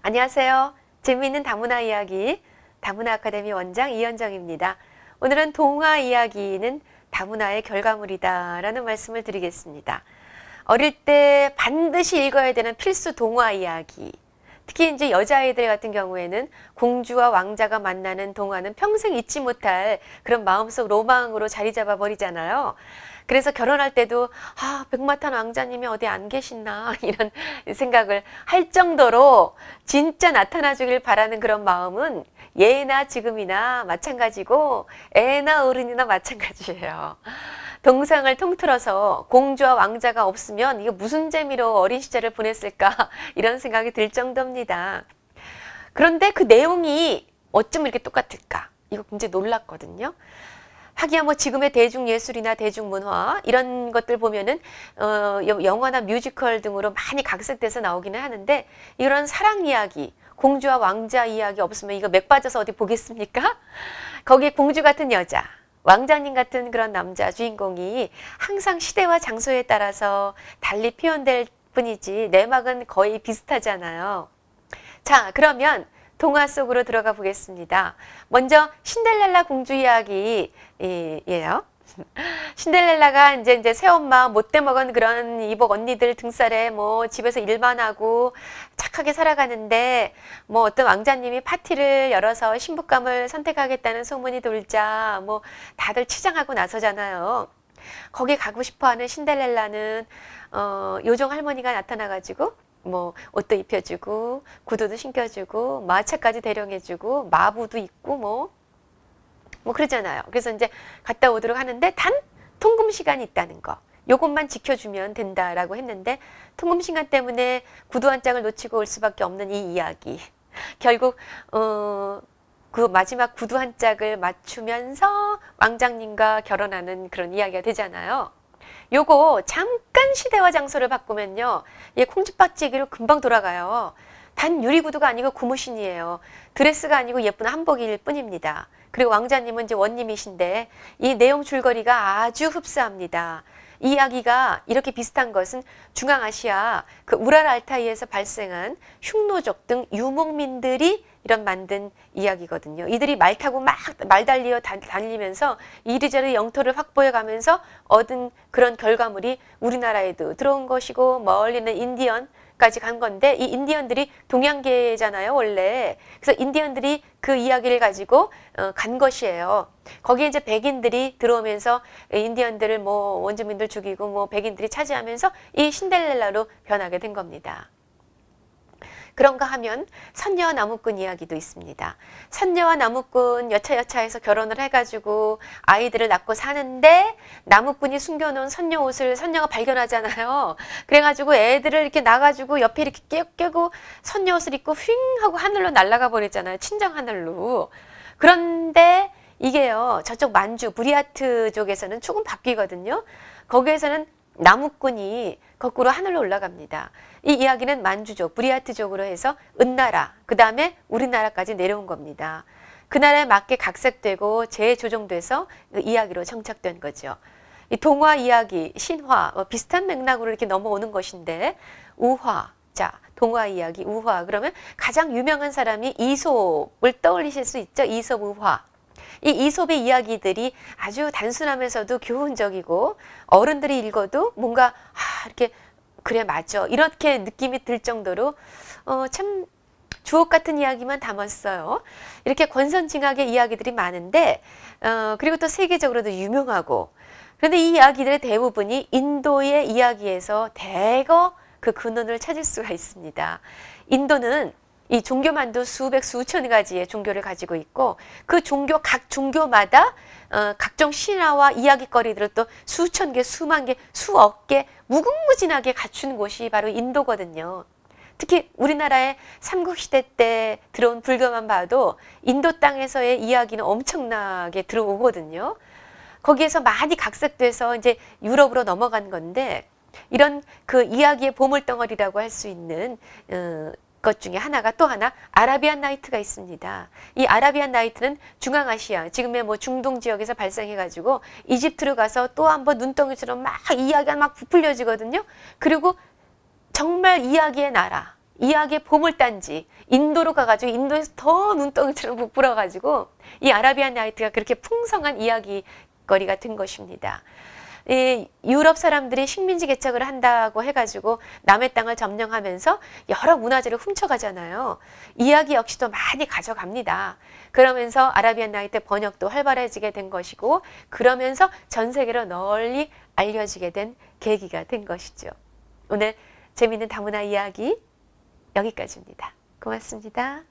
안녕하세요. 재미있는 다문화 이야기, 다문화 아카데미 원장 이현정입니다. 오늘은 동화 이야기는 다문화의 결과물이다 라는 말씀을 드리겠습니다. 어릴 때 반드시 읽어야 되는 필수 동화 이야기. 특히 이제 여자아이들 같은 경우에는 공주와 왕자가 만나는 동화는 평생 잊지 못할 그런 마음속 로망으로 자리 잡아 버리잖아요. 그래서 결혼할 때도 백마탄 왕자님이 어디 안 계시나 이런 생각을 할 정도로 진짜 나타나 주길 바라는 그런 마음은 예나 지금이나 마찬가지고 애나 어른이나 마찬가지예요. 동상을 통틀어서 공주와 왕자가 없으면 이거 무슨 재미로 어린 시절을 보냈을까 이런 생각이 들 정도입니다. 그런데 그 내용이 어쩜 이렇게 똑같을까? 이거 굉장히 놀랐거든요. 하기야 뭐 지금의 대중예술이나 대중문화 이런 것들 보면은 영화나 뮤지컬 등으로 많이 각색돼서 나오기는 하는데 이런 사랑 이야기, 공주와 왕자 이야기 없으면 이거 맥 빠져서 어디 보겠습니까? 거기에 공주 같은 여자, 왕자님 같은 그런 남자 주인공이 항상 시대와 장소에 따라서 달리 표현될 뿐이지 내막은 거의 비슷하잖아요. 자, 그러면 동화 속으로 들어가 보겠습니다. 먼저 신데렐라 공주 이야기예요. 신데렐라가 이제 새엄마 못돼 먹은 그런 이복 언니들 등살에 뭐 집에서 일만 하고 착하게 살아가는데 뭐 어떤 왕자님이 파티를 열어서 신부감을 선택하겠다는 소문이 돌자 뭐 다들 치장하고 나서잖아요. 거기 가고 싶어하는 신데렐라는 요정 할머니가 나타나가지고 뭐 옷도 입혀주고 구두도 신겨주고 마차까지 대령해주고 마부도 있고 뭐 그러잖아요. 그래서 이제 갔다 오도록 하는데 단 통금 시간이 있다는 거. 요것만 지켜주면 된다라고 했는데 통금 시간 때문에 구두 한 짝을 놓치고 올 수밖에 없는 이 이야기. 결국 그 마지막 구두 한 짝을 맞추면서 왕장님과 결혼하는 그런 이야기가 되잖아요. 요거 잠깐 시대와 장소를 바꾸면요. 얘 콩쥐박지기로 금방 돌아가요. 단 유리구두가 아니고 고무신이에요. 드레스가 아니고 예쁜 한복일 뿐입니다. 그리고 왕자님은 이제 원님이신데 이 내용 줄거리가 아주 흡사합니다. 이 이야기가 이렇게 비슷한 것은 중앙아시아 그 우랄 알타이에서 발생한 흉노족 등 유목민들이 이런 만든 이야기거든요. 이들이 말 타고 막 말 달리어 다니면서 이리저리 영토를 확보해 가면서 얻은 그런 결과물이 우리나라에도 들어온 것이고 멀리는 인디언까지 간 건데 이 인디언들이 동양계잖아요, 원래. 그래서 인디언들이 그 이야기를 가지고 간 것이에요. 거기에 이제 백인들이 들어오면서 인디언들을 뭐 원주민들 죽이고 뭐 백인들이 차지하면서 이 신데렐라로 변하게 된 겁니다. 그런가 하면 선녀와 나무꾼 이야기도 있습니다. 선녀와 나무꾼 여차여차해서 결혼을 해가지고 아이들을 낳고 사는데 나무꾼이 숨겨놓은 선녀 옷을 선녀가 발견하잖아요. 그래가지고 애들을 이렇게 놔가지고 옆에 이렇게 깨고 선녀 옷을 입고 휙 하고 하늘로 날아가 버리잖아요. 친정 하늘로. 그런데 이게요. 저쪽 만주 부리아트 쪽에서는 조금 바뀌거든요. 거기에서는 나무꾼이 거꾸로 하늘로 올라갑니다. 이 이야기는 만주족, 부리아트족으로 해서 은나라, 그 다음에 우리나라까지 내려온 겁니다. 그 나라에 맞게 각색되고 재조정돼서 그 이야기로 정착된 거죠. 이 동화 이야기, 신화, 비슷한 맥락으로 이렇게 넘어오는 것인데 우화, 자 동화 이야기, 우화 그러면 가장 유명한 사람이 이솝을 떠올리실 수 있죠. 이솝 우화. 이 이솝의 이야기들이 아주 단순하면서도 교훈적이고 어른들이 읽어도 뭔가 이렇게 그래 맞아 이렇게 느낌이 들 정도로 참 주옥 같은 이야기만 담았어요. 이렇게 권선징악의 이야기들이 많은데 그리고 또 세계적으로도 유명하고 그런데 이 이야기들의 대부분이 인도의 이야기에서 대거 그 근원을 찾을 수가 있습니다. 인도는 이 종교만도 수백 수천 가지의 종교를 가지고 있고 그 종교 각 종교마다 각종 신화와 이야기거리들을 또 수천 개, 수만 개, 수억 개 무궁무진하게 갖춘 곳이 바로 인도거든요. 특히 우리나라의 삼국시대 때 들어온 불교만 봐도 인도 땅에서의 이야기는 엄청나게 들어오거든요. 거기에서 많이 각색돼서 이제 유럽으로 넘어간 건데 이런 그 이야기의 보물덩어리라고 할 수 있는 것 중에 하나가 또 하나 아라비안 나이트가 있습니다. 이 아라비안 나이트는 중앙아시아, 지금의 뭐 중동 지역에서 발생해가지고 이집트로 가서 또 한번 눈덩이처럼 막 이야기가 막 부풀려지거든요. 그리고 정말 이야기의 나라, 이야기의 보물단지 인도로 가가지고 인도에서 더 눈덩이처럼 부풀어가지고 이 아라비안 나이트가 그렇게 풍성한 이야기거리가 된 것입니다. 이 유럽 사람들이 식민지 개척을 한다고 해가지고 남의 땅을 점령하면서 여러 문화재를 훔쳐가잖아요. 이야기 역시도 많이 가져갑니다. 그러면서 아라비안 나이트 번역도 활발해지게 된 것이고 그러면서 전 세계로 널리 알려지게 된 계기가 된 것이죠. 오늘 재미있는 다문화 이야기 여기까지입니다. 고맙습니다.